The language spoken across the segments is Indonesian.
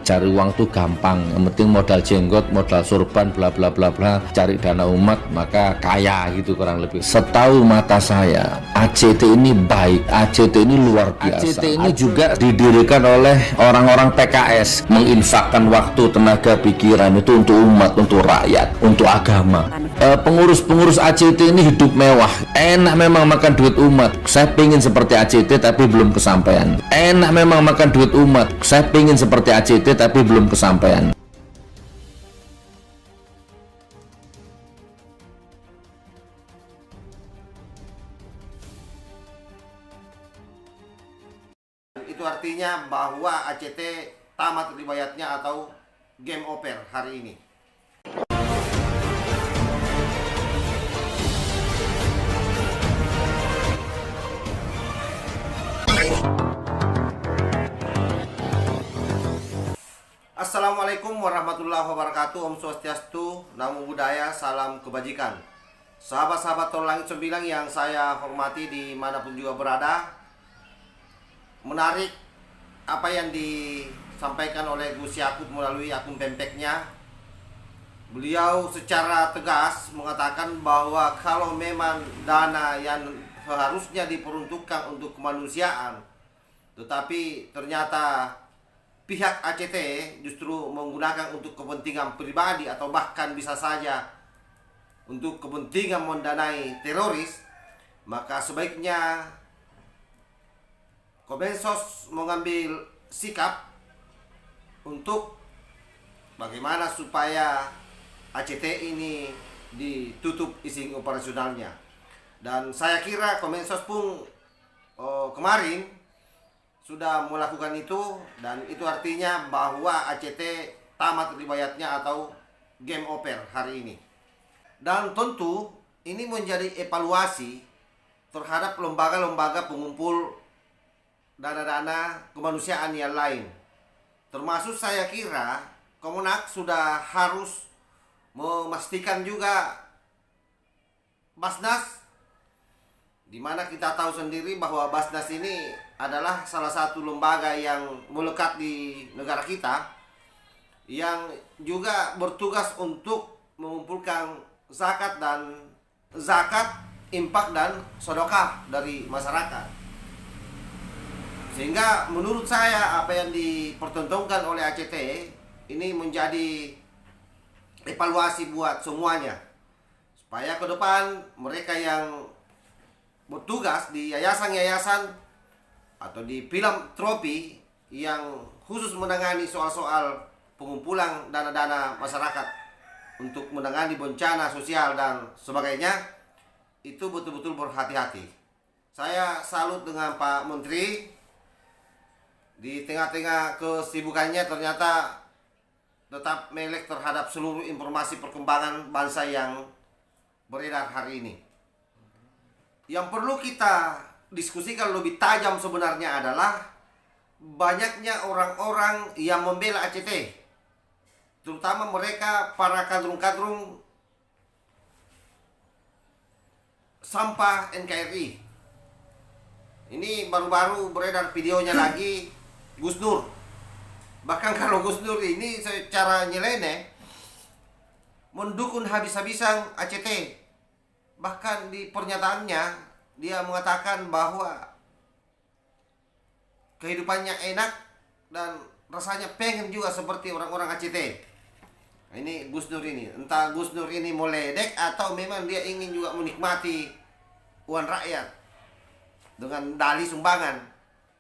cari uang tuh gampang, yang penting modal jenggot, modal sorban, bla bla bla bla, cari dana umat maka kaya gitu kurang lebih. Setahu mata saya, ACT ini baik, ACT ini luar biasa. ACT ini juga didirikan oleh orang-orang PKS, menginfakkan waktu, tenaga, pikiran itu untuk umat, untuk rakyat, untuk agama. Pengurus-pengurus ACT ini hidup mewah, enak memang makan duit umat. Saya pengen seperti ACT tapi belum kesampaian. Enak memang makan duit umat. Saya pengen seperti ACT tapi belum kesampaian. Itu artinya bahwa ACT tamat riwayatnya atau game over hari ini. Assalamualaikum warahmatullahi wabarakatuh. Om Swastiastu, Namo Buddhaya, salam kebajikan. Sahabat-sahabat Tol Langit 9 yang saya hormati dimanapun juga berada, menarik apa yang disampaikan oleh Gus Yakub melalui akun pempeknya. Beliau secara tegas mengatakan bahwa kalau memang dana yang seharusnya diperuntukkan untuk kemanusiaan, tetapi ternyata pihak ACT justru menggunakan untuk kepentingan pribadi atau bahkan bisa saja untuk kepentingan mendanai teroris, maka sebaiknya Kemensos mengambil sikap untuk bagaimana supaya ACT ini ditutup izin operasionalnya. Dan saya kira Kemensos pun kemarin sudah melakukan itu, dan itu artinya bahwa ACT tamat riwayatnya atau game over hari ini. Dan tentu ini menjadi evaluasi terhadap lembaga-lembaga pengumpul dana-dana kemanusiaan yang lain. Termasuk saya kira Kemenak sudah harus memastikan juga Basnas, di mana kita tahu sendiri bahwa Basnas ini adalah salah satu lembaga yang melekat di negara kita, yang juga bertugas untuk mengumpulkan zakat, infak dan sedekah dari masyarakat. Sehingga menurut saya apa yang dipertontonkan oleh ACT ini menjadi evaluasi buat semuanya, supaya ke depan mereka yang bertugas di yayasan-yayasan atau di filantropi yang khusus menangani soal-soal pengumpulan dana-dana masyarakat untuk menangani bencana sosial dan sebagainya, itu betul-betul berhati-hati. Saya salut dengan Pak Menteri, di tengah-tengah kesibukannya ternyata tetap melek terhadap seluruh informasi perkembangan bangsa yang beredar hari ini. Yang perlu kita diskusikan lebih tajam sebenarnya adalah banyaknya orang-orang yang membela ACT, terutama mereka para kadrung-kadrung sampah NKRI. Ini baru-baru beredar videonya lagi Gus Nur. Bahkan kalau Gus Nur ini secara nyeleneh mendukung habis-habisan ACT. Bahkan di pernyataannya dia mengatakan bahwa kehidupannya enak dan rasanya pengen juga seperti orang-orang ACT. Nah, ini Gus Nur ini, entah Gus Nur ini meledek atau memang dia ingin juga menikmati uang rakyat dengan dalih sumbangan.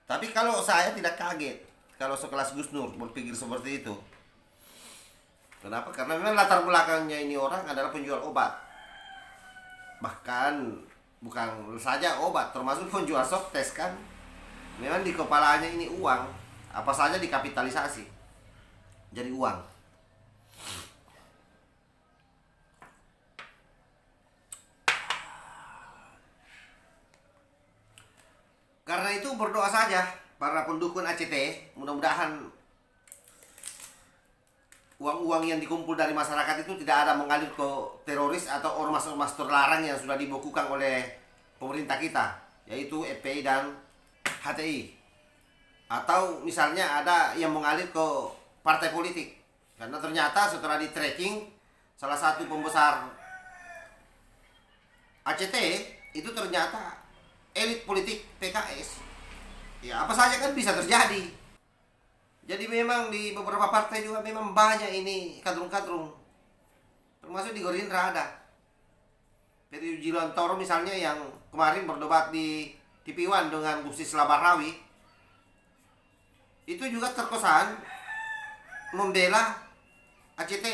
Tapi kalau saya tidak kaget kalau sekelas Gus Nur berpikir seperti itu. Kenapa? Karena memang latar belakangnya ini orang adalah penjual obat. Bahkan bukan saja obat, termasuk penjual swab test kan. Memang di kepalanya ini uang, apa saja dikapitalisasi jadi uang. Karena itu berdoa saja para pendukung ACT, mudah-mudahan uang-uang yang dikumpul dari masyarakat itu tidak ada mengalir ke teroris atau ormas-ormas terlarang yang sudah dibukukan oleh pemerintah kita, yaitu FPI dan HTI. Atau misalnya ada yang mengalir ke partai politik. Karena ternyata setelah di tracking, salah satu pembesar ACT itu ternyata elit politik PKS. Ya apa saja kan bisa terjadi. Jadi memang di beberapa partai juga memang banyak ini kadrung-kadrung. Termasuk di Gerindra ada. Peri Jilantoro misalnya yang kemarin berdebat di TV One dengan Gusti Slabarawi, itu juga terkesan membela ACT.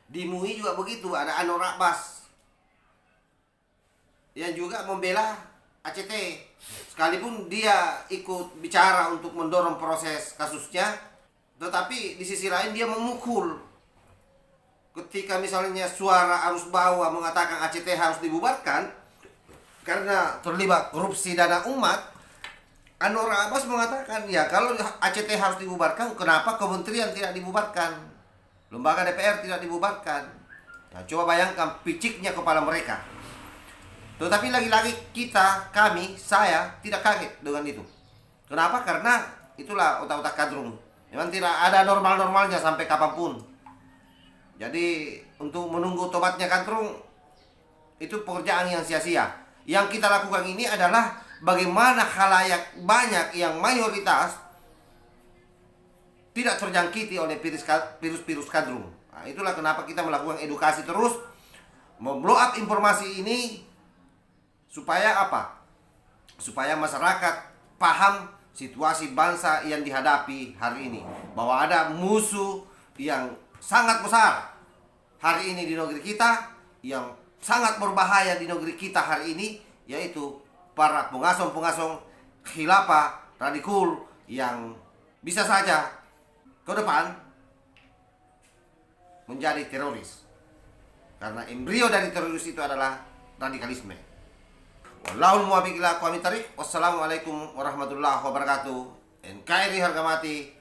Di MUI juga begitu, ada Anwar Abbas yang juga membela ACT. Sekalipun dia ikut bicara untuk mendorong proses kasusnya, tetapi di sisi lain dia memukul. Ketika misalnya suara arus bawah mengatakan ACT harus dibubarkan karena terlibat korupsi dana umat, Anwar Abbas mengatakan, ya kalau ACT harus dibubarkan, kenapa kementerian tidak dibubarkan? Lembaga DPR tidak dibubarkan? Nah, coba bayangkan piciknya kepala mereka. Tetapi lagi-lagi saya tidak kaget dengan itu. Kenapa? Karena itulah otak-otak kadrung. Memang tidak ada normal-normalnya sampai kapanpun. Jadi untuk menunggu tobatnya kadrung, itu pekerjaan yang sia-sia. Yang kita lakukan ini adalah bagaimana khalayak banyak yang mayoritas tidak terjangkiti oleh virus kadrung. Nah, itulah kenapa kita melakukan edukasi terus, memblow up informasi ini supaya apa? Supaya masyarakat paham situasi bangsa yang dihadapi hari ini, bahwa ada musuh yang sangat besar hari ini di negeri kita, yang sangat berbahaya di negeri kita hari ini, yaitu para pengasong-pengasong khilafah radikul yang bisa saja ke depan menjadi teroris. Karena embrio dari teroris itu adalah radikalisme. Wallahul muwaffiq ila aqwamit thariq. Wassalamualaikum warahmatullahi wabarakatuh. NKRI harga mati.